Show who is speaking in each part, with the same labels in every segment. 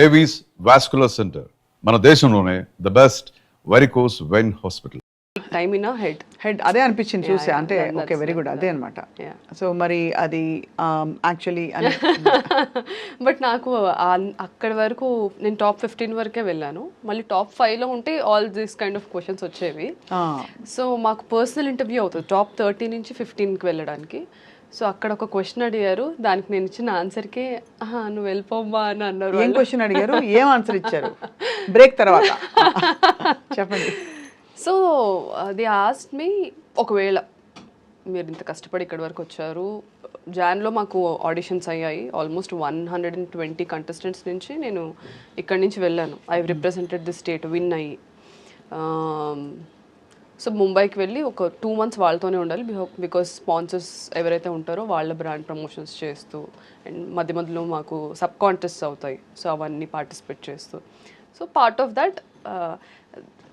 Speaker 1: Avis vascular centre మన దేశంలోనే the best varicose vein hospital.
Speaker 2: Time in head
Speaker 3: అదే అనిపించింది చూసే, అంటే ఓకే వెరీ గుడ్ అదే అనమాట. సో మరి అది యాక్చువల్లీ
Speaker 2: బట్ నాకు అక్కడి వరకు నేను టాప్ 15 వరకే వెళ్ళాను. మళ్ళీ టాప్ 5లో ఉంటే all this kind of questions వచ్చేవి. సో మాకు పర్సనల్ ఇంటర్వ్యూ అవుతుంది టాప్ 30 నుంచి 15కి వెళ్ళడానికి. సో అక్కడ ఒక క్వశ్చన్ అడిగారు, దానికి నేను ఇచ్చిన ఆన్సర్కే నువ్వు వెళ్ళిపోమ్మా అని అన్నారు.
Speaker 3: ఏం క్వశ్చన్ అడిగారు, ఏం ఆన్సర్ ఇచ్చారు బ్రేక్ తర్వాత చెప్పండి.
Speaker 2: సో అది ఆస్క్డ్ మీ, ఒకవేళ మీరు ఇంత కష్టపడి ఇక్కడి వరకు వచ్చారు, జాన్లో మాకు ఆడిషన్స్ అయ్యాయి, ఆల్మోస్ట్ 120 కంటెస్టెంట్స్ నుంచి నేను ఇక్కడి నుంచి వెళ్ళాను. I represented the state, win అయ్యి. సో ముంబైకి వెళ్ళి ఒక 2 months వాళ్ళతోనే ఉండాలి, బికాస్ స్పాన్సర్స్ ఎవరైతే ఉంటారో వాళ్ళ బ్రాండ్ ప్రమోషన్స్ చేస్తూ, అండ్ మధ్య మధ్యలో మాకు సబ్ కాంటెస్ట్స్ అవుతాయి, సో అవన్నీ పార్టిసిపేట్ చేస్తూ. So part of that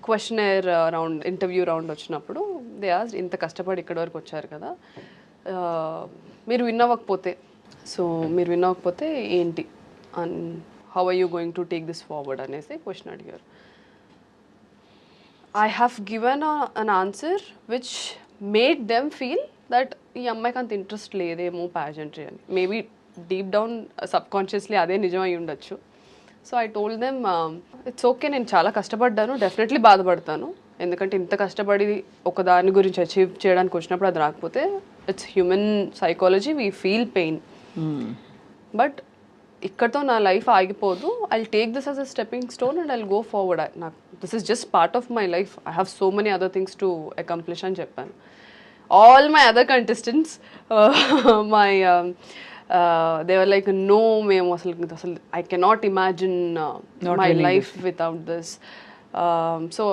Speaker 2: questionnaire round, interview round వచ్చినప్పుడు దే ఆస్క్డ్, ఇంత కష్టపడి ఇక్కడి వరకు వచ్చారు కదా, మీరు విన్ అవ్వకపోతే, సో మీరు విన్ అవ్వకపోతే ఏంటి, and how are you going to take this forward అనేసి క్వశ్చన్ అడిగారు. I have given an answer which made them feel that ఈ అమ్మాయికి అంత ఇంట్రెస్ట్ లేదేమో ప్యాజెంట్రీ అని. మేబీ డీప్ డౌన్ సబ్కాన్షియస్లీ అదే నిజం అయి ఉండొచ్చు. So I told them it's okay, నేను చాలా కష్టపడ్డాను, డెఫినెట్లీ బాధపడతాను, ఎందుకంటే ఇంత కష్టపడి ఒక దాని గురించి అచీవ్ చేయడానికి వచ్చినప్పుడు అది రాకపోతే it's human psychology, we feel pain. But ఇక్కడతో నా లైఫ్ ఆగిపోదు, I take this as a stepping stone and I go forward. నాకు this is just part of my life, I have so many other things to accomplish అని చెప్పాను. All my other contestants my they were like, no, మేము అసలు I cannot imagine my life without this. So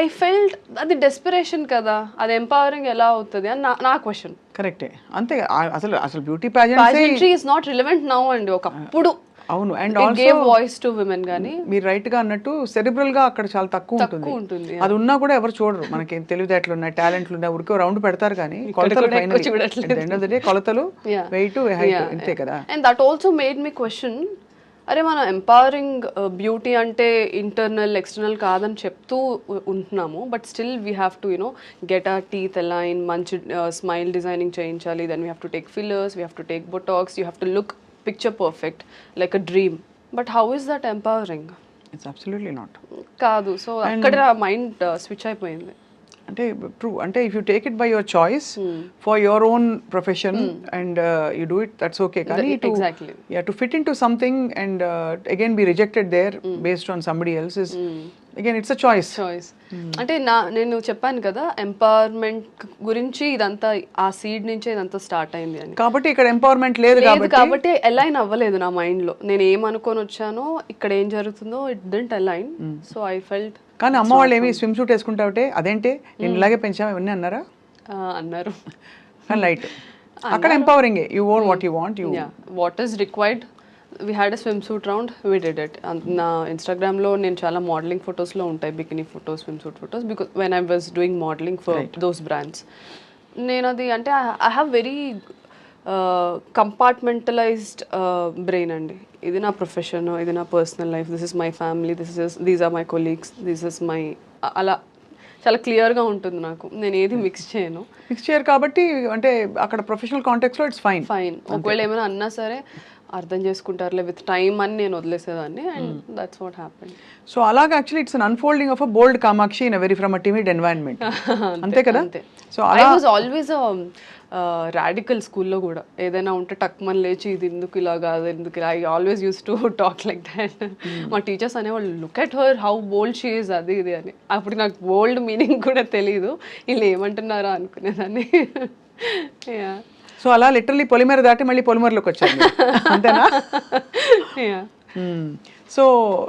Speaker 2: I felt అది desperation కదా, అది empowering ఎలా అవుతుంది అని నా క్వశ్చన్.
Speaker 3: కరెక్టే, అంతే. అసలు beauty
Speaker 2: pageantry is not relevant now అండి, ఒకప్పుడు
Speaker 3: అవును. And
Speaker 2: gave voice to women, కానీ
Speaker 3: మీరు రైట్ గా అన్నట్టు సెరిబ్రల్ గా అక్కడ చాలా తక్కువ ఉంటుంది. అది ఉన్నా కూడా ఎవరు చూడరు, మనకి తెలివితేటలు ఉన్నాయి, టాలెంట్లు ఉన్నాయి, ఊరికే రౌండ్ పెడతారు, కానీ కొలతలు కొలతలు వెయిట్ హైట్ అంతే కదా.
Speaker 2: And that also made me question, అరే మనం ఎంపవరింగ్ బ్యూటీ అంటే ఇంటర్నల్ ఎక్స్టర్నల్ కాదని చెప్తూ ఉంటున్నాము, but still we have to get ఆ టీత్ అలైన్, మంచి స్మైల్ డిజైనింగ్ చేయించాలి, then we have to take fillers, we have to take botox, you have to look picture perfect like a dream. But how is that empowering?
Speaker 3: It's absolutely not.
Speaker 2: కాదు. So అక్కడ mind switch అయిపోయింది.
Speaker 3: అంటే true, అంటే if you take it by your choice for your own profession and you do it, that's okay. కానీ to fit in to something and again be rejected there based on somebody else is again it's a choice.
Speaker 2: అంటే నేను చెప్పాను కదా, empowerment గురించి ఇదంతా ఆ seed నుంచే ఇదంతా స్టార్ట్ అయింది అని.
Speaker 3: కాబట్టి ఇక్కడ ఎంపవర్మెంట్ లేదు
Speaker 2: కాబట్టి అలైన్ అవ్వలేదు నా మైండ్ లో. నేను ఏమనుకొని వచ్చానో ఇక్కడ ఏం జరుగుతుందో it didn't align. So I felt.
Speaker 3: కానీ అమ్మ వాళ్ళు ఏమి స్విమ్ సూట్ వేసుకుంటావుటే, అదేంటి నేను ఇలాగే పెంచాము ఇవన్నీ అన్నారా?
Speaker 2: అన్నారు.
Speaker 3: కానీ లైట్ అక్కడ empowering, you own what you want, you
Speaker 2: what is required. We had a swimsuit round, we did it. నా ఇన్స్టాగ్రామ్లో నేను చాలా మోడలింగ్ ఫొటోస్లో ఉంటాయి, bikini photos, swimsuit photos, because when I was doing modeling for those brands. నేను అది అంటే I have very compartmentalized brain అండి. ఇది నా ప్రొఫెషన్, ఇది నా personal life, this is my family, these are my colleagues, this is my, అలా చాలా క్లియర్గా ఉంటుంది నాకు. నేను ఏది మిక్స్ చేయరు
Speaker 3: కాబట్టి అంటే అక్కడ ప్రొఫెషనల్ కాంటెక్స్లో ఇట్స్ ఫైన్.
Speaker 2: ఒకవేళ ఏమైనా అన్నా సరే అర్థం చేసుకుంటారులే విత్ టైమ్ అని నేను వదిలేసేదాన్ని, and that's what happened.
Speaker 3: So అలాగా actually it's an unfolding of a bold Kamakshi in a very from a timid environment. అంతే కదా.
Speaker 2: So I was always radical స్కూల్లో కూడా. ఏదైనా ఉంటే టక్మన్ లేచి ఇది ఎందుకు ఇలా కాదు, ఎందుకు ఇలా, I always use to talk like that. మా టీచర్స్ అనేవాళ్ళు, look at her how bold she is, అది ఇది అని. అప్పుడు నాకు బోల్డ్ మీనింగ్ కూడా తెలీదు, వీళ్ళు ఏమంటున్నారా అనుకునేదాన్ని.
Speaker 3: సో అలా లిటరలీ పొలిమేర దాటి మళ్ళీ పొలిమేరలోకి వచ్చాను, అంతేనా? సో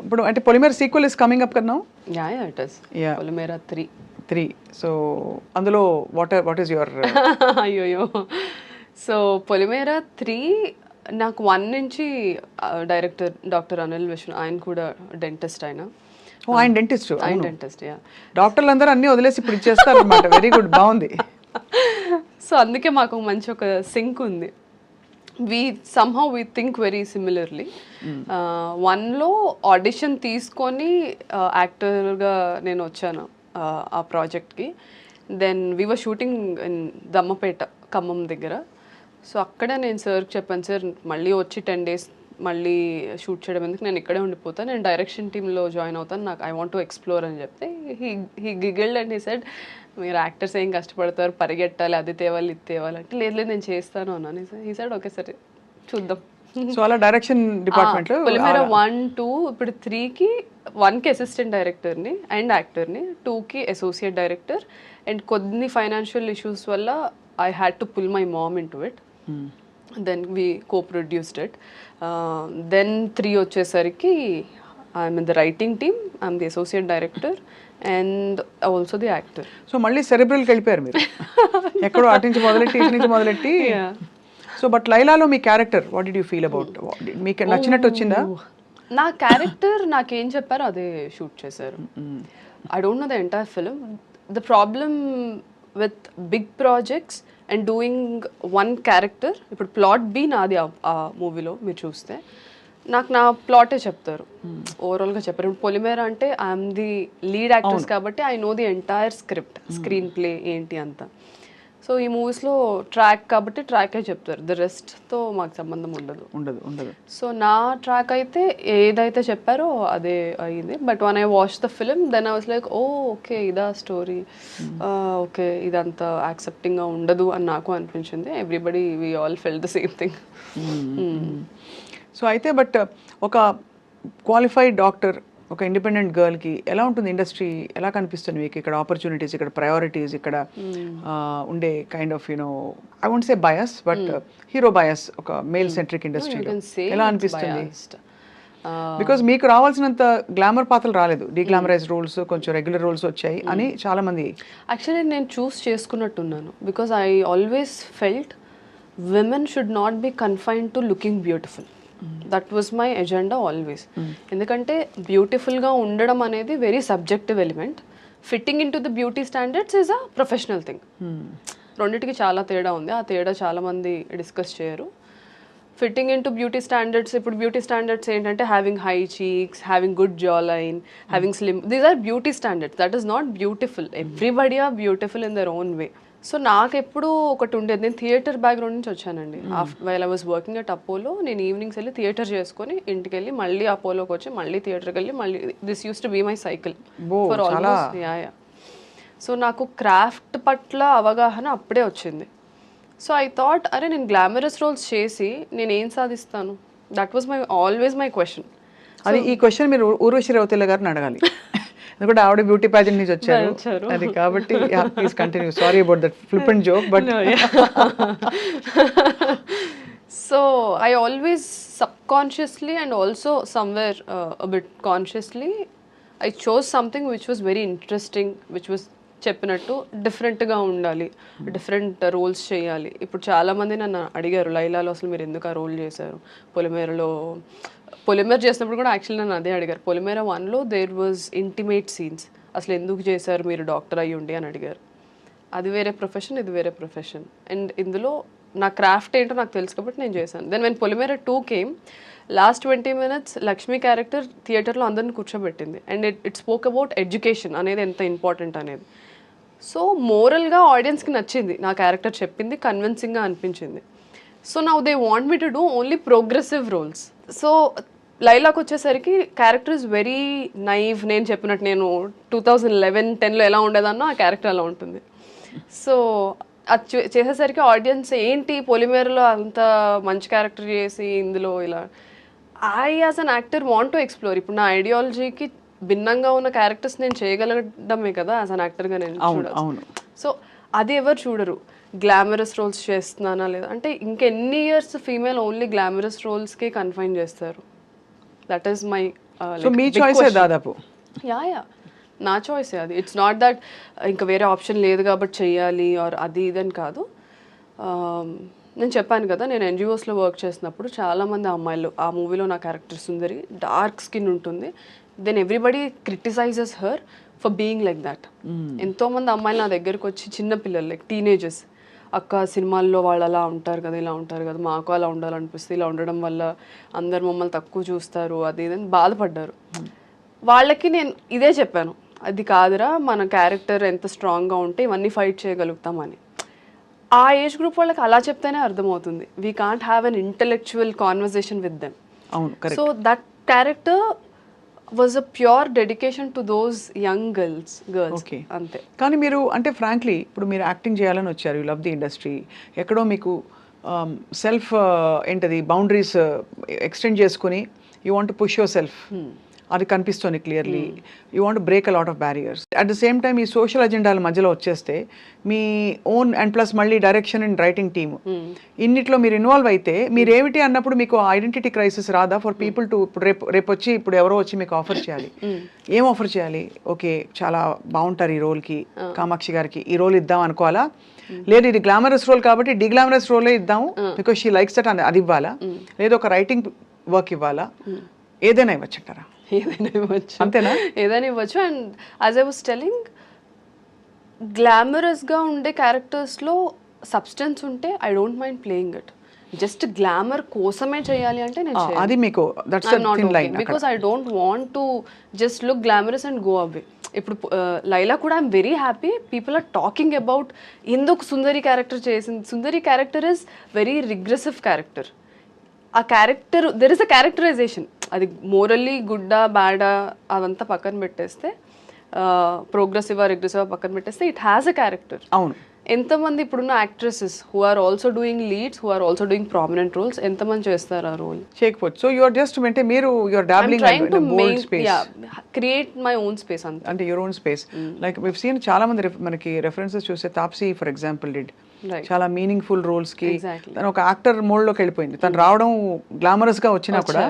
Speaker 3: ఇప్పుడు అంటే పొలిమేర సీక్వెల్ ఇస్ కమింగ్ అప్ కదా.
Speaker 2: It is Polimera 3.
Speaker 3: సో అందులో వాట్ ఈస్ యువర్
Speaker 2: అయ్యోయో. సో పొలిమేర 3 నాకు 1 నుంచి డైరెక్టర్ డాక్టర్ అనిల్ విష్ణు, ఆయన కూడా డెంటిస్ట్.
Speaker 3: ఆయన డెంటిస్ట్. డాక్టర్లు అందరూ అన్నీ వదిలేసి ఇప్పుడు ఇచ్చేస్తారు అనమాట. వెరీ గుడ్, బాగుంది.
Speaker 2: సో అందుకే మాకు మంచి ఒక సింక్ ఉంది. somehow we think very similarly. వన్లో ఆడిషన్ తీసుకొని యాక్టర్గా నేను వచ్చాను ఆ ప్రాజెక్ట్కి. Then we were shooting in Dammapeta, Khammam దగ్గర. సో అక్కడ నేను సార్కి చెప్పాను, సార్ మళ్ళీ వచ్చి 10 days మళ్ళీ షూట్ చేయడం ఎందుకు, నేను ఇక్కడే ఉండిపోతాను, నేను డైరెక్షన్ టీంలో జాయిన్ అవుతాను, నాకు ఐ వాంట్ టు ఎక్స్ప్లోర్ అని చెప్తే హీ గిగిల్డ్ అండ్ హీ సెడ్, మీరు యాక్టర్స్ ఏం కష్టపడతారు, పరిగెట్టాలి, అది తేవాలి ఇది తేవాలి అంటే, లేదు లేదు నేను చేస్తాను అన్నాను. హీ సెడ్ ఓకే సరే చూద్దాం.
Speaker 3: సో అలా డైరెక్షన్ డిపార్ట్మెంట్లో
Speaker 2: పొలిమేర 1, 2 ఇప్పుడు 3కి 1కి అసిస్టెంట్ డైరెక్టర్ని అండ్ యాక్టర్ని, 2కి అసోసియేట్ డైరెక్టర్, అండ్ కొన్ని ఫైనాన్షియల్ ఇష్యూస్ వల్ల I had to pull my mom into it. Then we co-produced it. Then 3 వచ్చేసరికి I'm in the writing team, I'm the associate director and also the actor.
Speaker 3: So మళ్ళీ సెరెబ్రల్కి వెళ్ళిపోయారు మీరు, ఎక్కడో అటు నుంచి మొదలెట్టి ఇటు నుంచి మొదలెట్టి. సో బట్ లైలాలో మీ character what did you feel about, మీకు నచ్చినట్టు వచ్చిందా?
Speaker 2: నా క్యారెక్టర్ నాకేం చెప్పారో అదే షూట్ చేశారు. I don't know the entire film. The problem with big projects and doing one character, ఇప్పుడు ప్లాట్ బి నాది ఆ మూవీలో మీరు చూస్తే, నాకు నా ప్లాటే చెప్తారు, ఓవరాల్గా చెప్పారు. ఇప్పుడు పొలిమేర అంటే ఐఎమ్ ది లీడ్ యాక్టర్స్ కాబట్టి I know the entire script, screen play ఏంటి అంతా. సో ఈ మూవీస్లో ట్రాక్ కాబట్టి ట్రాకే చెప్తారు, ద రెస్ట్తో మాకు సంబంధం ఉండదు. సో నా ట్రాక్ అయితే ఏదైతే చెప్పారో అదే అయ్యింది. But one I watch the film then I was like oh okay ఇదా స్టోరీ, ఓకే ఇదంతా యాక్సెప్టింగ్గా ఉండదు అని నాకు అనిపించింది. Everybody we all fell the same thing.
Speaker 3: So అయితే బట్ ఒక క్వాలిఫైడ్ డాక్టర్, ఒక ఇండిపెండెంట్ గర్ల్కి ఎలా ఉంటుంది ఇండస్ట్రీ, ఎలా కనిపిస్తుంది మీకు ఇక్కడ ఆపర్చునిటీస్, ఇక్కడ ప్రయారిటీస్, ఇక్కడ ఉండే kind of you know I won't say bias but hero bias, ఒక మేల్ సెంట్రిక్ ఇండస్ట్రీలో ఎలా అనిపిస్తుంది? బికాజ్ మీకు రావాల్సినంత గ్లామర్ పాత్రలు రాలేదు, డీగ్లామరైజ్ రోల్స్, కొంచెం రెగ్యులర్ రోల్స్ వచ్చాయి అని చాలా మంది.
Speaker 2: యాక్చువల్లీ నేను చూస్ చేసుకున్నట్టున్నాను, because I always felt women should not be confined to looking beautiful. That was my agenda always. ఎందుకంటే బ్యూటిఫుల్గా ఉండడం అనేది very subjective element. Fitting in to the beauty standards is a professional thing. రెండింటికి చాలా తేడా ఉంది. ఆ తేడా చాలామంది డిస్కస్ చేయరు. Fitting in to beauty standards, ఇప్పుడు బ్యూటీ స్టాండర్డ్స్ ఏంటంటే having high cheeks, having good jawline, having slim, these are beauty standards. That is not beautiful. Everybody are beautiful in their own way. So నాకు ఎప్పుడు ఒకటి ఉండేది, నేను theatre background నుంచి వచ్చానండి. While I was working at Apollo, నేను evenings వెళ్ళి theatre చేసుకొని ఇంటికి వెళ్ళి మళ్ళీ అపోలోకి వచ్చి మళ్ళీ థియేటర్కి వెళ్ళి మళ్ళీ, this use to be my cycle for almost. Yeah. So నాకు క్రాఫ్ట్ పట్ల అవగాహన అప్పుడే వచ్చింది. సో ఐ థాట్ అరే నేను గ్లామరస్ రోల్స్ చేసి నేను ఏం సాధిస్తాను, that was my always my question.
Speaker 3: అది ఈ క్వశ్చన్ మీరు ఊర్వశి రౌతేలా గారిని అడగాలి, ఎందుకంటే ఆవిడ బ్యూటీ ప్యాజెంట్ నుంచి వచ్చారు అది కాబట్టి. Please continue, sorry about that flippant joke but.
Speaker 2: So I always subconsciously and also somewhere bit consciously I chose something which was very interesting, which was చెప్పినట్టు డిఫరెంట్గా ఉండాలి, డిఫరెంట్ రోల్స్ చేయాలి. ఇప్పుడు చాలామంది నన్ను అడిగారు లైలాలో అసలు మీరు ఎందుకు ఆ రోల్ చేశారు, పొలిమేర చేసినప్పుడు కూడా యాక్చువల్లీ నన్ను అదే అడిగారు. పొలిమేర 1లో దేర్ వాజ్ ఇంటిమేట్ సీన్స్, అసలు ఎందుకు చేశారు మీరు డాక్టర్ అయ్యి ఉండి అని అడిగారు. అది వేరే ప్రొఫెషన్, ఇది వేరే ప్రొఫెషన్. అండ్ ఇందులో నా క్రాఫ్ట్ ఏంటో నాకు తెలుసు కాబట్టి నేను చేశాను. Then when Polimera 2 came, last 20 minutes Lakshmi character థియేటర్లో అందరిని కూర్చోబెట్టింది. And it spoke about education అనేది ఎంత ఇంపార్టెంట్ అనేది. సో మోరల్గా ఆడియన్స్కి నచ్చింది నా క్యారెక్టర్, చెప్పింది కన్విన్సింగ్గా అనిపించింది. So now they want me to do only progressive roles. So లైలాకి వచ్చేసరికి క్యారెక్టర్ ఇస్ వెరీ నైవ్. నేను చెప్పినట్టు నేను 2011-10లో ఎలా ఉండేదన్నో ఆ క్యారెక్టర్ అలా ఉంటుంది. సో అది చేసేసరికి ఆడియన్స్ ఏంటి పొలిమేరలో అంత మంచి క్యారెక్టర్ చేసి ఇందులో ఇలా, I as an actor want to explore. ఇప్పుడు నా ఐడియాలజీకి భిన్నంగా ఉన్న క్యారెక్టర్స్ నేను చేయగలగడమే కదా యాజ్ అన్ యాక్టర్గా నేను చూడాలి. సో అది ఎవరు చూడరు. గ్లామరస్ రోల్స్ చేస్తున్నానా లేదా అంటే, ఇంకెన్ని ఇయర్స్ ఫీమేల్ ఓన్లీ గ్లామరస్ రోల్స్కే కన్ఫైన్ చేస్తారు. That is my
Speaker 3: me choice దాదాపు.
Speaker 2: యా నా చాయిసే అది. ఇట్స్ నాట్ దట్ ఇంకా వేరే ఆప్షన్ లేదు కాబట్టి చెయ్యాలి ఆర్ అది ఇదని కాదు. నేను చెప్పాను కదా, నేను ఎన్జిఓస్లో వర్క్ చేసినప్పుడు చాలామంది అమ్మాయిలు, ఆ మూవీలో నా క్యారెక్టర్ సుందరి డార్క్ స్కిన్ ఉంటుంది, then everybody criticizes her for being like that. ఎంతోమంది అమ్మాయిలు నా దగ్గరకు వచ్చి చిన్న పిల్లలు లైక్ టీనేజర్స్, అక్క సినిమాల్లో వాళ్ళు అలా ఉంటారు కదా, ఇలా ఉంటారు కదా, మాకు అలా ఉండాలనిపిస్తుంది, ఇలా ఉండడం వల్ల అందరు మమ్మల్ని తక్కువ చూస్తారు అది ఇది అని బాధపడ్డారు. వాళ్ళకి నేను ఇదే చెప్పాను, అది కాదురా మన క్యారెక్టర్ ఎంత స్ట్రాంగ్గా ఉంటే ఇవన్నీ ఫైట్ చేయగలుగుతామని. ఆ ఏజ్ గ్రూప్ వాళ్ళకి అలా చెప్తేనే అర్థమవుతుంది. We can't have an intellectual conversation with them.
Speaker 3: అవును.
Speaker 2: So that character was a pure dedication to those young girls.
Speaker 3: Okay,
Speaker 2: అంతే.
Speaker 3: కానీ మీరు అంటే ఫ్రాంక్లీ ఇప్పుడు మీరు యాక్టింగ్ చేయాలని వచ్చారు, యూ లవ్ ది ఇండస్ట్రీ, ఎక్కడో మీకు సెల్ఫ్ ఏంటది బౌండరీస్ ఎక్స్టెండ్ చేసుకుని you want push your self, అది కనిపిస్తుంది clearly. You want break a lot of barriers. At the same time ఈ సోషల్ అజెండాల మధ్యలో వచ్చేస్తే మీ ఓన్ అండ్ ప్లస్ మళ్ళీ డైరెక్షన్ అండ్ రైటింగ్ టీమ్ ఇన్నిట్లో మీరు ఇన్వాల్వ్ అయితే మీరు ఏమిటి అన్నప్పుడు మీకు ఐడెంటిటీ క్రైసిస్ రాదా ఫర్ పీపుల్ టు ఇప్పుడు రేపు వచ్చి ఇప్పుడు ఎవరో వచ్చి మీకు ఆఫర్ చేయాలి, ఏం ఆఫర్ చేయాలి? ఓకే చాలా బాగుంటారు ఈ రోల్కి, కామాక్షి గారికి ఈ రోల్ ఇద్దాం అనుకోవాలా? లేదు ఇది గ్లామరస్ రోల్ కాబట్టి డిగ్లామరస్ రోలే ఇద్దాము బికాస్ షీ లైక్స్ దట్ అని అది ఇవ్వాలా? లేదు ఒక రైటింగ్ వర్క్ ఇవ్వాలా? ఏదైనా ఇవ్వచ్చంటారా?
Speaker 2: ఏదైనా ఇవ్వచ్చు,
Speaker 3: అంతేనా?
Speaker 2: ఏదైనా ఇవ్వచ్చు. And as I was telling, గ్లామరస్గా ఉండే క్యారెక్టర్స్లో సబ్స్టెన్స్ ఉంటే I don't mind playing it. Just glamour కోసమే చేయాలి అంటే నేను
Speaker 3: అది మీకు that's the thin line,
Speaker 2: because I don't want to just look glamorous and go away. ఇప్పుడు లైలా కూడా I'm very happy people are talking about ఎందుకు సుందరి క్యారెక్టర్ చేసింది. Sundari character is very regressive character. ఆ character there is a characterization. అది morally గుడ్డా బ్యాడా అదంతా పక్కన పెట్టేస్తే, ప్రోగ్రెసివా రిగ్రెసివా పక్కన పెట్టేస్తే ఇట్ హ్యాస్ అ క్యారెక్టర్.
Speaker 3: అవును.
Speaker 2: ఎంతమంది ఇప్పుడున్న actresses who are also doing leads, who are also doing prominent roles, ఎంతమంది చేస్తారు ఆ రోల్?
Speaker 3: చేయకపోవచ్చు. సో యు ఆర్ జస్ట్ అంటే మీరు you are dabbling in the bold space,
Speaker 2: create my own space
Speaker 3: అంటే your own space. Like we have seen చాలా మంది మనకి రెఫరెన్సెస్ చూస్తే తాప్సీ ఫర్ ఎగ్జాంపుల్ డిడ్ చాలా మీనింగ్ఫుల్ రోల్స్ కి తను ఒక యాక్టర్ మోడ్ లోకి వెళ్ళిపోయింది. తను రావడం గ్లామరస్ గా వచ్చినా కూడా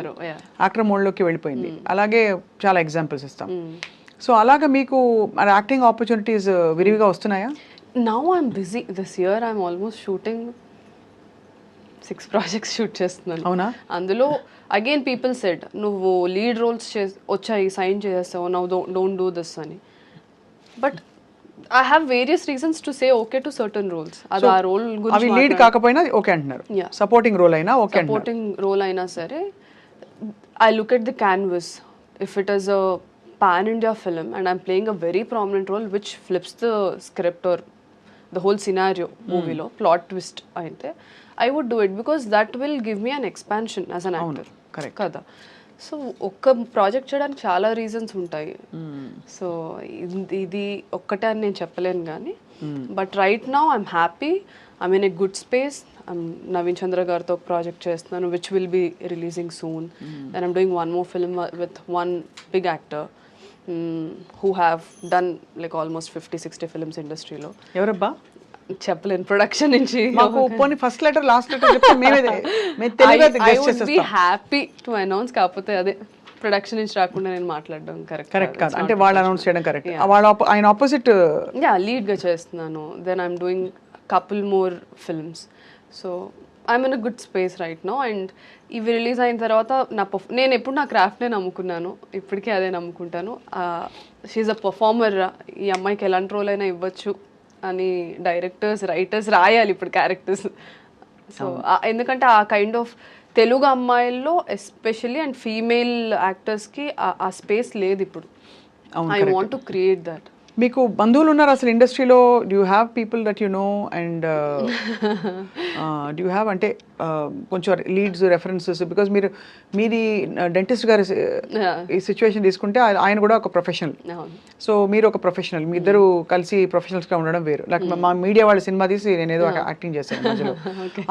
Speaker 3: యాక్టర్ మోడ్ లోకి వెళ్ళిపోయింది. అలాగే చాలా ఎగ్జాంపుల్స్ ఇస్తాం. సో అలాగా మీకు యాక్టింగ్ ఆపర్చునిటీస్ విరివిగా వస్తున్నాయా?
Speaker 2: Now I'm busy. This year I'm almost shooting 6 projects shoot చేస్తున్నాను.
Speaker 3: అవునా?
Speaker 2: అందులో అగైన్ పీపుల్ సెడ్ నువ్వు లీడ్ రోల్స్ వచ్చాయి సైన్ చేస్తావు, నౌ డోంట్ డూ దిస్ అని. But I have various reasons to say okay to certain roles. అది ఆ role
Speaker 3: గురించి లీడ్ కాకపోయినా ఓకే అంటున్నారు, సపోర్టింగ్ రోల్ అయినా ఓకే,
Speaker 2: సపోర్టింగ్ రోల్ అయినా సరే I look at the canvas. If it is a pan India film and I'm playing a very prominent role which flips the script or the whole scenario movie lo plot twist ainte, I would do it because that will give me an expansion as an actor.
Speaker 3: Correct
Speaker 2: kada. So ఒక్క project చేయడానికి చాలా reasons ఉంటాయి. So ఇది ఒక్కటే అని నేను చెప్పలేను కానీ, but right now I'm happy, I'm in a good space. Naveen Chandra గారితో ఒక ప్రాజెక్ట్ చేస్తున్నాను which will be releasing soon. Then I'm doing one more film with one big actor who have done like almost 50-60 films ఇండస్ట్రీలో.
Speaker 3: ఎవరబ్బా?
Speaker 2: చెప్పలేను, production నుంచి.
Speaker 3: మాకు పోనీ first letter last letter చెప్తే మేమే తెలివిగా గెస్ చేసేస్తాం.
Speaker 2: I would be happy to announce, కాకపోతే అదే ప్రొడక్షన్ నుంచి రాకుండా నేను మాట్లాడడం కరెక్ట్
Speaker 3: కాదు. అంటే వాళ్ళు అనౌన్స్ చేయడం కరెక్ట్, ఆయన ఆపోజిట్
Speaker 2: లీడ్ గా చేస్తున్నాను. Then I'm doing couple more films. So I'm in a good space right now. And ఇవి రిలీజ్ అయిన తర్వాత నేను ఎప్పుడు నా క్రాఫ్ట్నే నమ్ముకున్నాను, ఇప్పటికీ అదే నమ్ముకుంటాను. షీఈ్ అ పర్ఫార్మర్, ఈ అమ్మాయికి ఎలాంటి రోల్ అయినా ఇవ్వచ్చు అని డైరెక్టర్స్ రైటర్స్ రాయాలి ఇప్పుడు క్యారెక్టర్స్. సో ఎందుకంటే ఆ కైండ్ ఆఫ్ తెలుగు అమ్మాయిల్లో ఎస్పెషల్లీ అండ్ ఫీమేల్ యాక్టర్స్కి ఆ స్పేస్ లేదు ఇప్పుడు. I want to create that.
Speaker 3: మీకు బంధువులు ఉన్నారు అసలు ఇండస్ట్రీలో? Do you have people that you know and do you have అంటే కొంచెం లీడ్స్ రెఫరెన్సెస్? బికాజ్ మీది డెంటిస్ట్ గారి ఈ సిచ్యువేషన్ తీసుకుంటే ఆయన కూడా ఒక ప్రొఫెషనల్, సో మీరు ఒక ప్రొఫెషనల్, మీ ఇద్దరు కలిసి ప్రొఫెషనల్స్గా ఉండడం వేరు. లైక్ మా మీడియా వాళ్ళ సినిమా తీసి నేను ఏదో యాక్టింగ్ చేశాను మధ్యలో,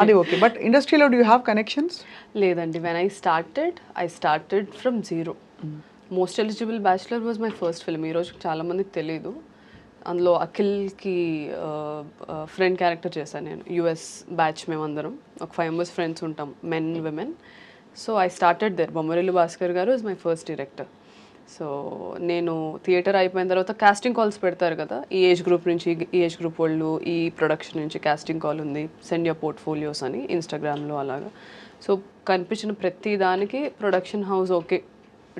Speaker 3: అది ఓకే. బట్ ఇండస్ట్రీలో డూ యూ హ్యావ్ కనెక్షన్స్?
Speaker 2: లేదండి, when I started from zero. Most eligible bachelor was my first film. ఈరోజు చాలామందికి తెలీదు, అందులో అఖిల్కి ఫ్రెండ్ క్యారెక్టర్ చేశాను నేను. యుఎస్ బ్యాచ్ మేమందరం ఒక 5 members ఫ్రెండ్స్ ఉంటాం, men women. So I started there. Bommarillu Bhaskar గారు is my first director. So నేను థియేటర్ అయిపోయిన తర్వాత కాస్టింగ్ కాల్స్ పెడతారు కదా, ఈ ఏజ్ గ్రూప్ నుంచి, ఈ ఏజ్ గ్రూప్ వాళ్ళు, ఈ ప్రొడక్షన్ నుంచి కాస్టింగ్ కాల్ ఉంది, సెండ్ యువర్ పోర్ట్ఫోలియోస్ అని ఇన్స్టాగ్రామ్లో అలాగా. సో కనిపించిన ప్రతి దానికి production house okay,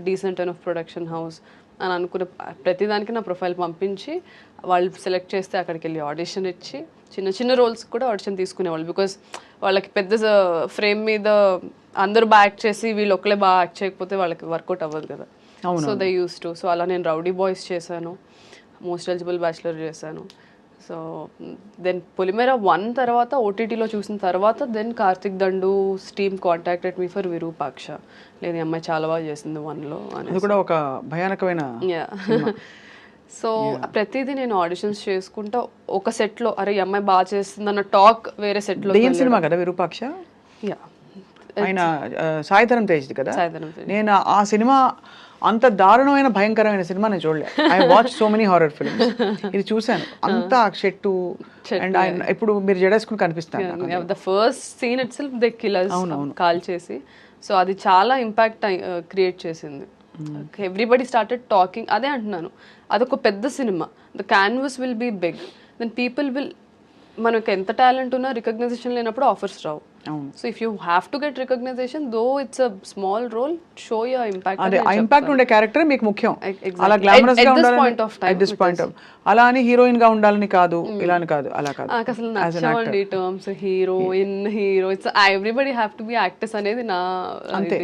Speaker 2: decent and of production house అని అనుకున్న ప్రతిదానికి నా ప్రొఫైల్ పంపించి వాళ్ళు సెలెక్ట్ చేస్తే అక్కడికి వెళ్ళి ఆడిషన్ ఇచ్చి చిన్న చిన్న రోల్స్ కూడా ఆడిషన్ తీసుకునేవాళ్ళు, బికాస్ వాళ్ళకి పెద్ద ఫ్రేమ్ మీద అందరూ బాగా యాక్ట్ చేసి వీళ్ళు ఒక్కలే బాగా యాక్ట్ చేయకపోతే వాళ్ళకి వర్కౌట్ అవ్వదు కదా. So they use to. So అలా నేను రౌడీ బాయ్స్ చేశాను, మోస్ట్ ఎలిజిబుల్ బ్యాచులర్ చేశాను. సో దెన్ పొలిమేర 1 తర్వాత ఓటీటీలో చూసిన తర్వాత then Karthik Dandu team contacted me for Virupaksha. లేదు ఈ అమ్మాయి చాలా బాగా చేసింది 1లో అని.
Speaker 3: అది కూడా ఒక భయానకమైన
Speaker 2: సో ప్రతిదీ నేను ఆడిషన్స్ చేసుకుంటా ఒక సెట్లో అరే ఈ అమ్మాయి బాగా చేస్తుంది అన్న టాక్ వేరే సెట్లో.
Speaker 3: దెయ్యం సినిమా కదా విరూపాక్ష, ఆయన సాయిధరం తేజ్ది కదా. నేను ఆ సినిమా అంత దారుణమైన భయంకరమైన సినిమా నేను చూడలేదు. I watch so many horror films, ఇది చూశాను. అంతా చెట్టు అండ్ ఆయన ఇప్పుడు మీరు జడేసుకుని కనిపిస్తాను.
Speaker 2: The first scene itself they killers call చేసి, సో అది చాలా ఇంపాక్ట్ క్రియేట్ చేసింది. Everybody started talking. అదే అంటున్నాను, అదొక పెద్ద సినిమా, the canvas will be big, then people will, మనకు ఎంత టాలెంట్ ఉన్నా రికగ్నైజేషన్ లేనప్పుడు ఆఫర్స్ రావు. So if you have to get recognition though it's a small role, show your impact.
Speaker 3: అదే ఆ ఇంపాక్ట్ ఉండే క్యారెక్టర్ మీకు ముఖ్యం. అలా గ్లామరస్ గా ఉండాలి అట్ దిస్ పాయింట్ ఆఫ్, అలా అని హీరోయిన్ గా ఉండాలని కాదు, ఇలా అని కాదు, అలా కాదు.
Speaker 2: అసలు నచ్చవండి terms heroine hero, it's everybody have to be actors అనేది నా
Speaker 3: అంతే.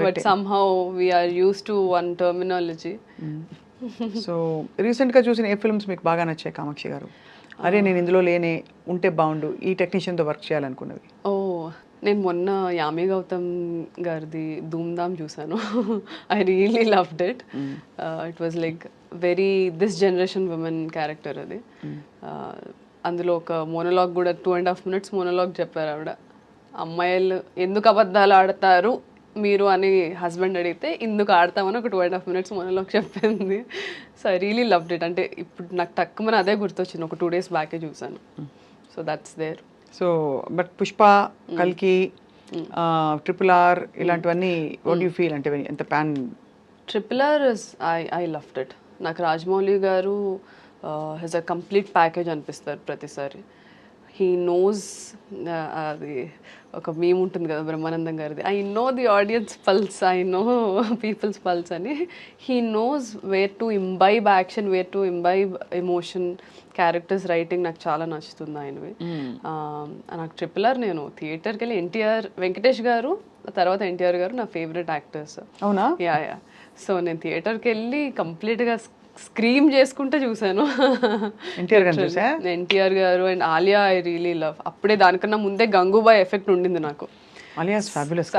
Speaker 2: But somehow we are used to one terminology.
Speaker 3: So recent గా చూసిన ఏ ఫిల్మ్స్ మీకు బాగా నచ్చాయి కామాక్షి గారు? అరే నేను ఇందులో లేనే ఉంటే బాగుండు, ఈ టెక్నీషియన్తో వర్క్ చేయాలనుకున్నది?
Speaker 2: నేను మొన్న యామి గౌతమ్ గారిది ధూమ్ధామ్ చూసాను. I really loved it. It was like very this generation women character అది. అందులో ఒక మోనోలాగ్ కూడా 2.5 minutes మోనోలాగ్ చెప్పారు ఆవిడ. అమ్మాయిలు ఎందుకు అబద్ధాలు ఆడతారు మీరు అని హస్బెండ్ అడిగితే ఇందుకు ఆడతామని ఒక 2.5 minutes మోనోలాగ్ చెప్పింది. So I really loved it. అంటే ఇప్పుడు నాకు తక్కువ అదే గుర్తొచ్చింది, ఒక 2 days బ్యాకే చూసాను. So that's there.
Speaker 3: So but Pushpa, కల్కి, RRR ఇలాంటివన్నీ వాట్ యూ ఫీల్? అంటే ఎంత pan?
Speaker 2: RRR is I loved it. నాకు రాజమౌళి గారు హెస్ అ కంప్లీట్ ప్యాకేజ్ అనిపిస్తారు ప్రతిసారి. హీ నోస్, అది ఒక మీమ్ ఉంటుంది కదా బ్రహ్మానందం గారిది, I know the audience pulse, I know people's pulse అని. He knows where to imbibe action, where to imbibe emotion. Characters writing నాకు చాలా నచ్చుతుంది ఆయనవి. నాకు RRR నేను థియేటర్కి వెళ్ళి ఎన్టీఆర్, వెంకటేష్ గారు తర్వాత ఎన్టీఆర్ గారు నా ఫేవరెట్ యాక్టర్స్.
Speaker 3: అవునా?
Speaker 2: యా. సో నేను థియేటర్కి వెళ్ళి కంప్లీట్గా స్క్రీమ్ చేసుకుంటే చూసాను. ఎన్టీఆర్ గారు and Alia I really love. అప్పుడే దానికన్నా ముందే గంగూబాయ్ ఎఫెక్ట్ ఉండింది నాకు.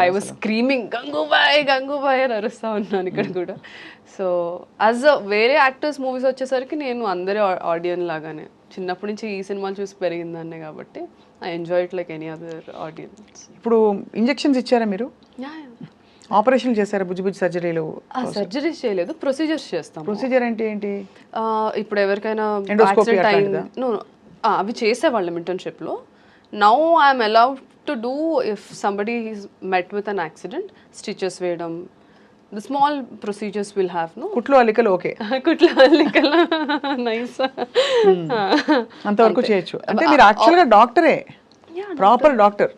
Speaker 2: I was screaming Gangubai Gangubai అని అరుస్తా ఉన్నాను ఇక్కడ కూడా. సో యాజ్ అ వేరే యాక్టర్స్ మూవీస్ వచ్చేసరికి నేను అందరి ఆడియన్స్ లాగానే చిన్నప్పటి నుంచి ఈ సినిమాలు చూసి పెరిగిందాన్నే కాబట్టి I enjoy it like any other audience.
Speaker 3: ఇప్పుడు ఇంజెక్షన్స్ ఇచ్చారా మీరు? ఆపరేషన్ చేశారా? బుజ్జి బుజ్జి సర్జరీలు?
Speaker 2: సర్జరీస్ చేయలేదు, ప్రొసీజర్స్ చేస్తాం.
Speaker 3: ప్రొసీజర్ అంటే ఏంటి?
Speaker 2: ఇప్పుడు ఎవరికైనా అవి చేసేవాళ్ళం ఇంటర్న్షిప్లో. Now I'm allowed to do if somebody is met with an accident, stitches వేయడం, the small procedures will have. No
Speaker 3: కుట్లు అల్లికలు ఓకే,
Speaker 2: కుట్లు అల్లికలు నైస్,
Speaker 3: అంతవరకు చేయొచ్చు. అంటే మీరు యాక్చువల్గా డాక్టరే, ప్రాపర్ డాక్టర్,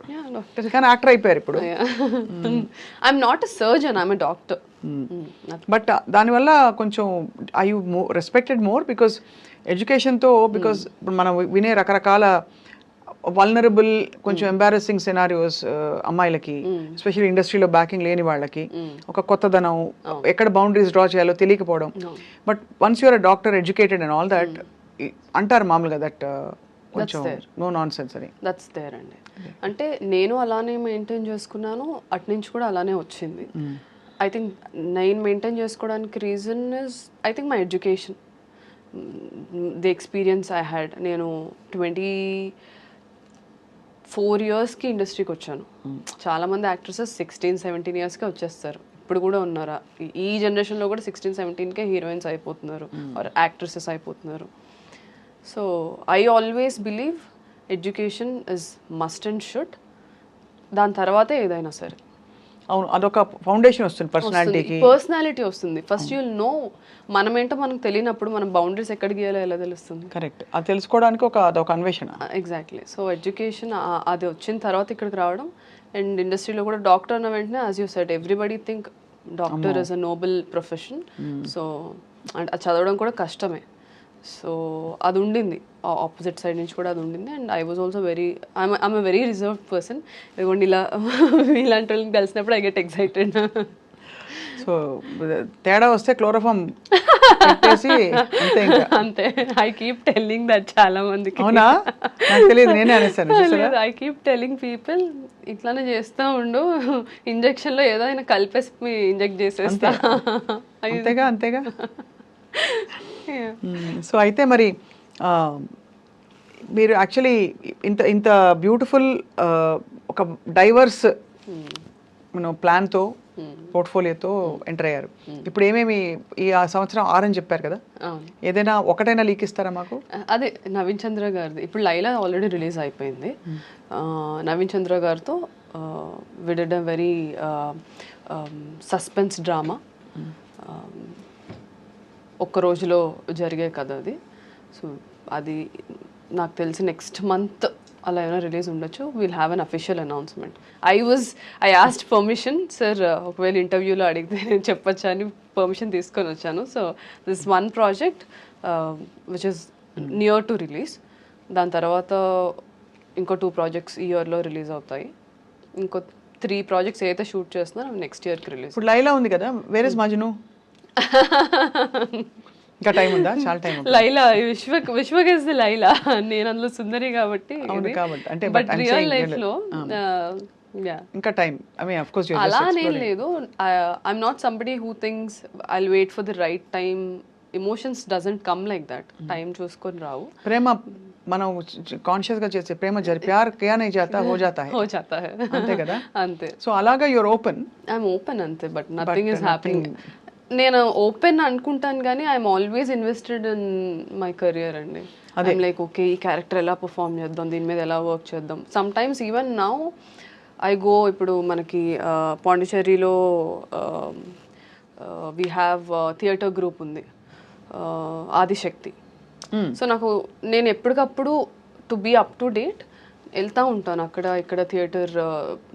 Speaker 3: కానీ యాక్టర్ అయిపోయారు ఇప్పుడు.
Speaker 2: I'm not a surgeon, I'm a doctor.
Speaker 3: But దానివల్ల కొంచెం I you respected more because ఎడ్యుకేషన్తో, బికాస్ ఇప్పుడు మనం వినే రకరకాల వల్నరబుల్ కొంచెం ఎంబారసింగ్ సినారియోస్ అమ్మాయిలకి, ఎస్పెషల్లీ ఇండస్ట్రీలో బ్యాకింగ్ లేని వాళ్ళకి, ఒక కొత్తదనం, ఎక్కడ బౌండరీస్ డ్రా చేయాలో తెలియకపోవడం. But once you're a doctor, educated and all that, అంటారు మామూలుగా దట్ కొంచెం నో నాన్ సెన్స్ అని.
Speaker 2: దట్స్ దేర్ అండి. అంటే నేను అలానే మెయింటైన్ చేసుకున్నాను, అటు నుంచి కూడా అలానే వచ్చింది. ఐ థింక్ నేను మెయింటైన్ చేసుకోవడానికి reason is I think my education, the experience I had. నేను 24 yearsకి ఇండస్ట్రీకి వచ్చాను. చాలామంది యాక్ట్రెసెస్ 16-17 yearsకే వచ్చేస్తారు. ఇప్పుడు కూడా ఉన్నారా ఈ జనరేషన్లో కూడా 16-17కే హీరోయిన్స్ అయిపోతున్నారు ఆర్ యాక్ట్రెసెస్ అయిపోతున్నారు. So I always believe education is must and should. దాని తర్వాతే ఏదైనా సరే.
Speaker 3: అవును, అదొక ఫౌండేషన్ వస్తుంది పర్సనాలిటీకి.
Speaker 2: పర్సనాలిటీ వస్తుంది. ఫస్ట్ యూల్ నో మనమేంటో మనకు తెలియనప్పుడు మనం బౌండరీస్ ఎక్కడ గీయాలో ఎలా తెలుస్తుంది?
Speaker 3: కరెక్ట్, అది తెలుసుకోవడానికి అదొక అన్వేషణ.
Speaker 2: ఎగ్జాక్ట్లీ. సో ఎడ్యుకేషన్ అది వచ్చిన తర్వాత ఇక్కడికి రావడం, అండ్ ఇండస్ట్రీలో కూడా డాక్టర్ అన్న వెంటనే as you said everybody think doctor is a Nobel profession. So and అది చదవడం కూడా కష్టమే. సో అది ఉండింది, ఆపోజిట్ సైడ్ నుంచి కూడా అది ఉండింది. And I was also I'm very reserved person. ఇదిగోండి ఇలా ఇలాంటి వాళ్ళని కలిసినప్పుడు ఐ గెట్ ఎక్సైటెడ్.
Speaker 3: సో తేడా వస్తే క్లోరోఫామ్ పెట్టేసి అంతే ఇంకా.
Speaker 2: అంతే. ఐ కీప్ టెల్లింగ్ దట్ చాలా మందికి.
Speaker 3: అవునా? నాకు తెలియదు, నేనే అనేసాను.
Speaker 2: ఐ కీప్ టెల్లింగ్ పీపుల్ ఇట్లానే చేస్తూ ఉండు, ఇంజెక్షన్లో ఏదో అయినా కలిపేసి ఇంజెక్ట్ చేసేస్తా.
Speaker 3: అంతేగా అంతేగా. సో అయితే మరి మీరు యాక్చువల్లీ ఇంత ఇంత బ్యూటిఫుల్ ఒక డైవర్స్ ప్లాన్తో పోర్ట్ఫోలియోతో ఎంటర్ అయ్యారు. ఇప్పుడు ఏమేమి ఈ సంవత్సరం 6 అని చెప్పారు కదా, ఏదైనా ఒకటైనా లీక్ ఇస్తారా మాకు?
Speaker 2: అదే నవీన్ చంద్ర గారిది ఇప్పుడు లైలా ఆల్రెడీ రిలీజ్ అయిపోయింది. నవీన్ చంద్ర గారితో we did a very suspense drama. ఒక్క రోజులో జరిగే కథ అది. సో అది నాకు తెలిసి నెక్స్ట్ మంత్ అలా ఏమైనా రిలీజ్ ఉండొచ్చు. Will have an official announcement. I asked permission, sir ఒకవేళ ఇంటర్వ్యూలో అడిగితే నేను చెప్పొచ్చా అని పర్మిషన్ తీసుకొని వచ్చాను. So this one project which is near to release. దాని తర్వాత ఇంకో 2 ప్రాజెక్ట్స్ ఈ ఇయర్లో రిలీజ్ అవుతాయి. ఇంకో 3 ప్రాజెక్ట్స్ ఏదైతే షూట్ చేస్తున్నారో నెక్స్ట్ ఇయర్కి రిలీజ్.
Speaker 3: ఇప్పుడు లైలా ఉంది కదా, వేర్ ఇస్ మజ్ను? ఇంకా టైం ఉందా? చాలా time.
Speaker 2: Laila Vishwak is the Laila, నేను అందులో సుందరి కాబట్టి.
Speaker 3: అంటే
Speaker 2: బట్ రియల్ లైఫ్ లో
Speaker 3: ఇంకా time, I mean of course
Speaker 2: అలా నేను లేదు. I'm not somebody who things I will wait for the right time. Emotions doesn't come like that. Time చూసుకొని రావు.
Speaker 3: ప్రేమ మనం కాన్షియస్ గా చేసే ప్రేమ ప్యార్ కియా నహీ జాతా హో జాతా హై అంతే కదా.
Speaker 2: అంతే.
Speaker 3: సో అలాగా యూర్ ఓపెన్.
Speaker 2: ఐఎమ్ ఓపెన్ అంతే, బట్ నథింగ్ ఇస్ హ్యాపెనింగ్. నేను ఓపెన్ అనుకుంటాను కానీ I'm always invested in my career అండి. ఐఎమ్ లైక్ ఓకే ఈ క్యారెక్టర్ ఎలా పర్ఫామ్ చేద్దాం, దీని మీద ఎలా వర్క్ చేద్దాం. Sometimes even now I go, ఇప్పుడు మనకి పాండిచేరిలో వీ హ్యావ్ థియేటర్ గ్రూప్ ఉంది, ఆదిశక్తి. సో నేను ఎప్పటికప్పుడు to be up to date వెళ్తూ ఉంటాను. అక్కడ ఇక్కడ థియేటర్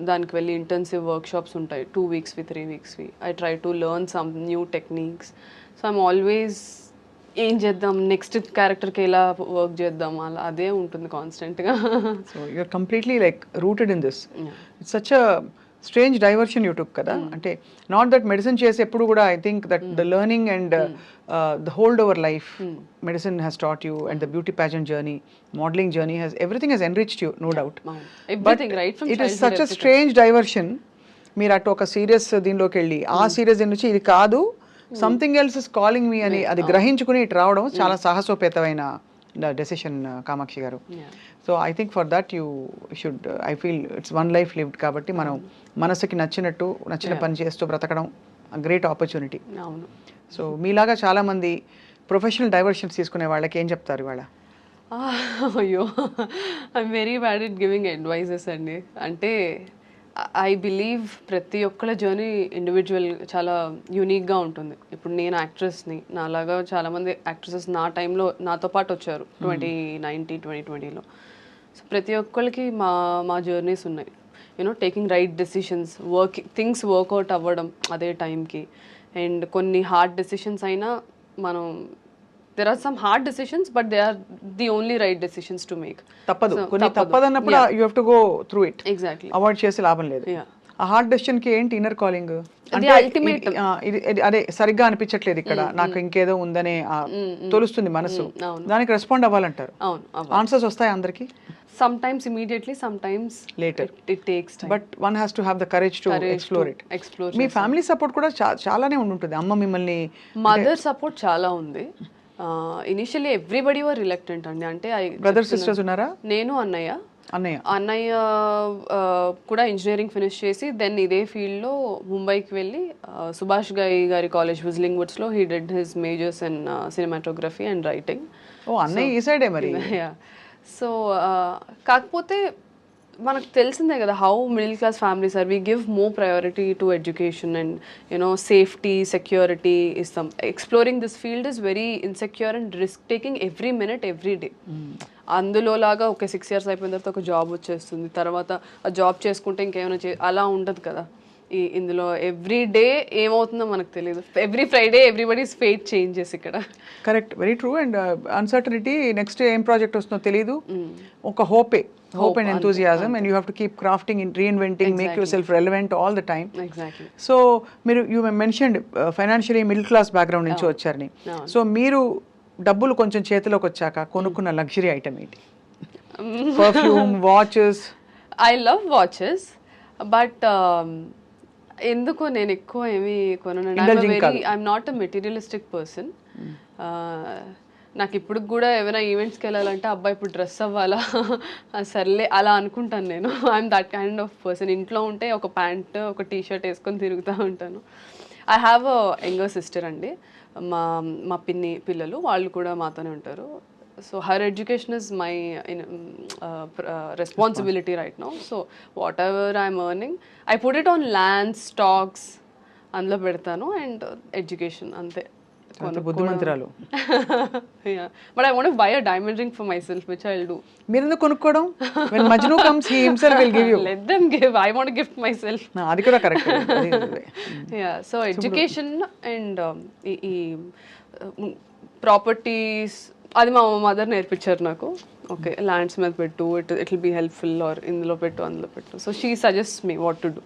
Speaker 2: దానికి వెళ్ళి ఇంటెన్సివ్ వర్క్షాప్స్ ఉంటాయి 2 weeksవి 3 weeksవి. I try to learn some new techniques. So I'm always ఏం చేద్దాం, నెక్స్ట్ క్యారెక్టర్కి ఎలా వర్క్ చేద్దాం, అలా అదే ఉంటుంది కాన్స్టెంట్గా.
Speaker 3: So you're completely like rooted in this. It's such a strange diversion you took కదా. అంటే నాట్ దట్ మెడిసిన్ చేసి ఎప్పుడు కూడా I think that the learning and the hold over life medicine has taught you and the beauty pageant journey, modeling journey everything has enriched you, no doubt.
Speaker 2: But
Speaker 3: it is such a strange diversion. మీరు అటు ఒక serious దీనిలోకి వెళ్ళి ఆ serious నుంచి ఇది కాదు, something else is calling మీ అని అది గ్రహించుకుని ఇటు రావడం చాలా సాహసోపేతమైన డెసిషన్ కామాక్షి గారు. So I think for that you should, I feel it's one life lived కాబట్టి మనం మనసుకి నచ్చిన పని చేస్తూ బ్రతకడం గ్రేట్ ఆపర్చునిటీ. సో మీలాగా చాలామంది ప్రొఫెషనల్ డైవర్షన్స్ తీసుకునే వాళ్ళకి ఏం చెప్తారు ఇవాళ?
Speaker 2: అయ్యో, I'm very bad at giving advices అండి. అంటే ఐ బిలీవ్ ప్రతి ఒక్కళ్ళ జర్నీ ఇండివిజువల్ చాలా యూనిక్గా ఉంటుంది. ఇప్పుడు నేను యాక్ట్రెస్ని, నాలాగా చాలామంది యాక్ట్రెసెస్ నా టైంలో నాతో పాటు వచ్చారు 2019, 2020లో. సో ప్రతి ఒక్కరికి మా జర్నీస్ ఉన్నాయి. You know taking right decisions, things work out అవ్వడం అదే టైంకి. అండ్ కొన్ని హార్డ్ డెసిషన్స్ అయినా మనం, there are some hard decisions but they are the only right decisions to make.
Speaker 3: తప్పదు, కొన్ని తప్పదన్నప్పుడు you have to go through it.
Speaker 2: Exactly.
Speaker 3: Avoid చేసి లాభం లేదు. ఆ హార్డ్ డెసిషన్ కి ఏంటి ఇన్నర్ కాలింగ్ అంటే అదే సరిగ్గా అనిపించట్లేదు ఇక్కడ, నాకు ఇంకేదో ఉందనే తోలుస్తుంది మనసు, దానికి రెస్పాండ్ అవ్వాలంటారు. ఆన్సర్స్ వస్తాయి అందరికి.
Speaker 2: Sometimes immediately, sometimes
Speaker 3: later.
Speaker 2: It takes time.
Speaker 3: But one has to have the courage to explore it. Me family support కూడా చాలానే ఉంటుంది. అమ్మ మిమ్మల్ని,
Speaker 2: మదర్ సపోర్ట్ చాలా ఉంది. ఇనిషియల్లీ ఎవ్రీబడి వర్ రిలక్టెంట్ అండి. అంటే
Speaker 3: బ్రదర్స్ సిస్టర్స్ ఉన్నారా?
Speaker 2: నేను అన్నయ్య కూడా ఇంజనీరింగ్ ఫినిష్ చేసి దెన్ ఇదే ఫీల్డ్లో ముంబైకి వెళ్ళి సుభాష్ గారి కాలేజ్ విజ్లింగ్ వుడ్స్లో he did his majors in cinematography and writing.
Speaker 3: ఓ అన్నయ్య ఈ సైడే మరి.
Speaker 2: సో కాకపోతే మనకు తెలిసిందే కదా how middle class families are. We give more priority to education and you know safety, security ఇస్తాం. Exploring this field is very insecure and risk taking every minute every day. అందులో లాగా ఒక 6 years అయిపోయిన తర్వాత ఒక జాబ్ వచ్చేస్తుంది, తర్వాత ఆ జాబ్ చేసుకుంటే ఇంకేమైనా అలా ఉండదు కదా. ఇందులో ఎవ్రీ డే ఏమవుతుందో మనకు తెలియదు. Every Friday everybody's fate changes ఇక్కడ.
Speaker 3: Correct, very true. And uncertainty, next ఏం ప్రాజెక్ట్ వస్తుందో తెలియదు, ఒక hope and enthusiasm, and you have to keep crafting, reinventing, make yourself relevant all the time.
Speaker 2: Exactly.
Speaker 3: So మీరు you mentioned financially middle class background నుంచి వచ్చారని. సో మీరు డబ్బులు కొంచెం చేతిలోకి వచ్చాక కొనుక్కున్న లగ్జరీ ఐటమ్ ఏంటి? Perfume, watches?
Speaker 2: I love watches, but ఎందుకో నేను ఎక్కువ ఏమి కొనను. I'm not a materialistic person. నాకు ఇప్పుడు కూడా ఏమైనా ఈవెంట్స్కి వెళ్ళాలంటే అబ్బాయి ఇప్పుడు డ్రెస్ అవ్వాలా సర్లే అలా అనుకుంటాను నేను. I'm that kind of person. ఇంట్లో ఉంటే ఒక ప్యాంట్ ఒక టీ షర్ట్ వేసుకొని తిరుగుతూ ఉంటాను. I have a younger sister అండి, మా పిన్ని పిల్లలు, వాళ్ళు కూడా మాతోనే ఉంటారు. So her education is my responsibility right now. So whatever I'm earning, I put it on land, stocks, అందులో పెడతాను, అండ్ ఎడ్యుకేషన్ అంతే.
Speaker 3: బుద్ధిమంతురాలు.
Speaker 2: Yeah, but I want to buy a diamond ring for myself, which I'll do.
Speaker 3: మీరు ఎందుకు కొనుక్కోవడం? When Majnu comes, he himself will give you.
Speaker 2: Let them give. I want to gift myself.
Speaker 3: అది కూడా correct.
Speaker 2: Yeah, so education and ఈ properties అది మా mother నేర్పించారు నాకు. ఓకే, ల్యాండ్స్ మీద పెట్టు, it will be helpful, or ఇందులో పెట్టు అందులో పెట్టు. So she suggest me what to do.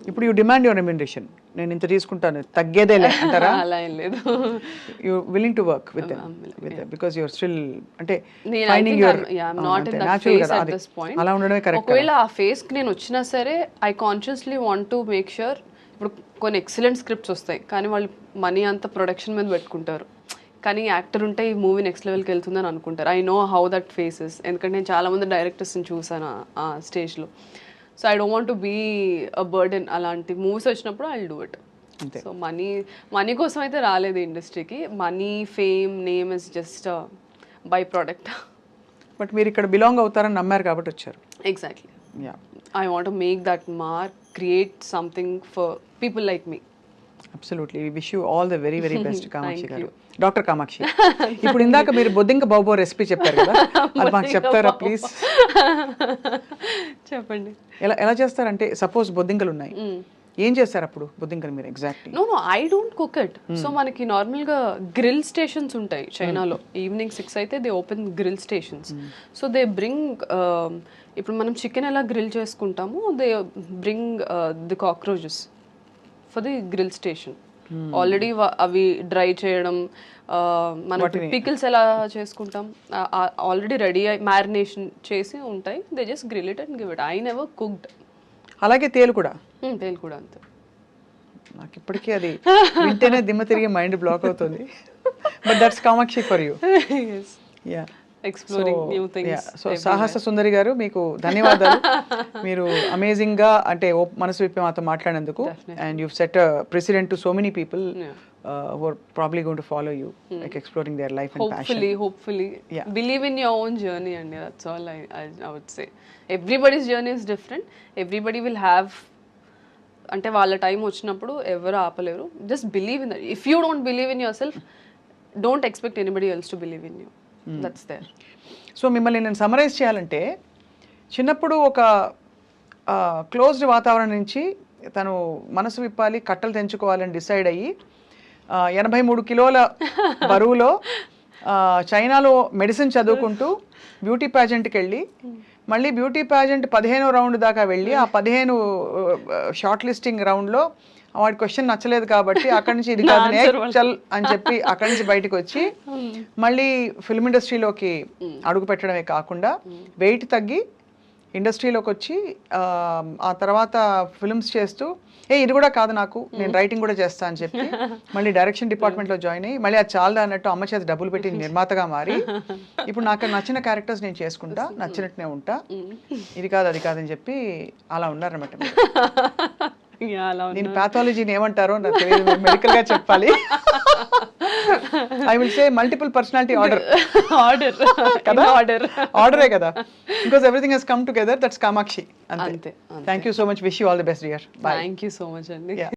Speaker 3: ఇప్పుడు యూ డిమాండ్ యువర్ రెమ్యునరేషన్, నేను ఇంత తీసుకుంటాను తగ్గేదేలే అంటారా?
Speaker 2: అలా ఏం లేదు.
Speaker 3: You willing to work with because you're still అంటే అలా ఉండడమే కరెక్ట్.
Speaker 2: ఒకవేళ ఆ ఫేస్ కి నేను వచ్చినా సరే, I consciously want to make sure. ఇప్పుడు కొన్ని ఎక్సలెంట్ స్క్రిప్ట్స్ వస్తాయి, కానీ వాళ్ళు మనీ అంతా ప్రొడక్షన్ మీద పెట్టుకుంటారు, కానీ యాక్టర్ ఉంటే ఈ మూవీ నెక్స్ట్ లెవెల్కి వెళ్తుందని అనుకుంటారు. I know how that faces, ఎందుకంటే నేను చాలామంది డైరెక్టర్స్ని చూసాను ఆ స్టేజ్లో. So I don't want to be a burden. అలాంటి మూవీస్ వచ్చినప్పుడు I will do it. So money కోసం అయితే రాలేదు ఇండస్ట్రీకి. Money, fame, name is just byproduct.
Speaker 3: But మీరు ఇక్కడ బిలాంగ్ అవుతారని నమ్మారు కాబట్టి వచ్చారు.
Speaker 2: Exactly. I want to make that mark, create something for people like me.
Speaker 3: Absolutely. We wish you all the very very best Kamakshi గారు. Doctor Kamakshi, ఇప్పుడు ఇందాక మీరు బొద్దింక బాబో రెసిపీ చెప్పారు కదా, అది మాకు చెప్తారా ప్లీజ్?
Speaker 2: చెప్పండి.
Speaker 3: ఎలా చేస్తారంటే, సపోజ్ బొద్దింకలు ఉన్నాయి, ఏం చేస్తారు అప్పుడు బొద్దింకలు మీరు exactly?
Speaker 2: No I don't cook it. So మనకి నార్మల్గా గ్రిల్ స్టేషన్స్ ఉంటాయి చైనాలో. ఈవినింగ్ 6 అయితే they open grill stations. So they bring, ఇప్పుడు మనం చికెన్ ఎలా గ్రిల్ చేసుకుంటామో, they bring the cockroaches for the grill station. Already అవి డ్రై చేయడం, మనం పికిల్స్ ఎలా చేసుకుంటాం ఆల్రెడీ రెడీ మ్యారినేషన్ చేసి ఉంటాయి. They just grill it and give it. I never cooked.
Speaker 3: అలాగే తేలు కూడా
Speaker 2: అంతే.
Speaker 3: నాకు ఇప్పటికీ అది వింటేనే దిమ్మ తిరిగి మైండ్ బ్లాక్ అవుతుంది. But that's Kamakshi for you. Yeah,
Speaker 2: exploring new things.
Speaker 3: So సాహస సుందరి గారు, మీకు ధన్యవాదాలు. మీరు అమేజింగ్ గా అంటే మనసు విప్పి మాతో మాట్లాడినందుకు. And you set president to so many people who are probably going to follow you, like exploring their life and passion.
Speaker 2: Hopefully. Yeah. Believe in your own journey, and that's all I would say. Everybody's journey is different. Everybody will have, అంటే వాళ్ళ time వచ్చినప్పుడు ఎవరు ఆపలేరు. Just believe in that. If you don't believe in yourself, don't expect anybody else to believe in you. That's there.
Speaker 3: So మిమ్మల్ని నేను summarise చేయాలంటే, చిన్నప్పుడు ఒక క్లోజ్డ్ వాతావరణం నుంచి తను మనసు విప్పాలి, కట్టలు తెంచుకోవాలని డిసైడ్ అయ్యి 83 కిలోల బరువులో చైనాలో మెడిసిన్ చదువుకుంటూ బ్యూటీ ప్యాజెంట్కి వెళ్ళి, మళ్ళీ బ్యూటీ ప్యాజెంట్ 15వ రౌండ్ దాకా వెళ్ళి, ఆ 15 షార్ట్ లిస్టింగ్ రౌండ్లో వాడి క్వశ్చన్ నచ్చలేదు కాబట్టి అక్కడి నుంచి ఇది కాదు చల్ అని చెప్పి అక్కడి నుంచి బయటకు వచ్చి మళ్ళీ ఫిల్మ్ ఇండస్ట్రీలోకి అడుగు పెట్టడమే కాకుండా వెయిట్ తగ్గి ఇండస్ట్రీలోకి వచ్చి ఆ తర్వాత ఫిల్మ్స్ చేస్తూ, ఇది కూడా కాదు నాకు, నేను రైటింగ్ కూడా చేస్తా అని చెప్పి మళ్ళీ డైరెక్షన్ డిపార్ట్మెంట్లో జాయిన్ అయ్యి, మళ్ళీ అది చాలదా అన్నట్టు అమ్మ చేత డబ్బులు పెట్టి నిర్మాతగా మారి, ఇప్పుడు నాకు నచ్చిన క్యారెక్టర్స్ నేను చేసుకుంటా, నచ్చినట్టునే ఉంటా, ఇది కాదు అది కాదని చెప్పి అలా ఉన్నారన్నమాట. నేను పాథాలజీని ఏమంటారో నాకు తెలియదు, మెడికల్ గా చెప్పాలి. I will say multiple personality ఆర్డరే కదా, because everything has come together. That's Kamakshi. అంతే. Thank you so much. Wish you all the best dear.
Speaker 2: Thank you so much అండి.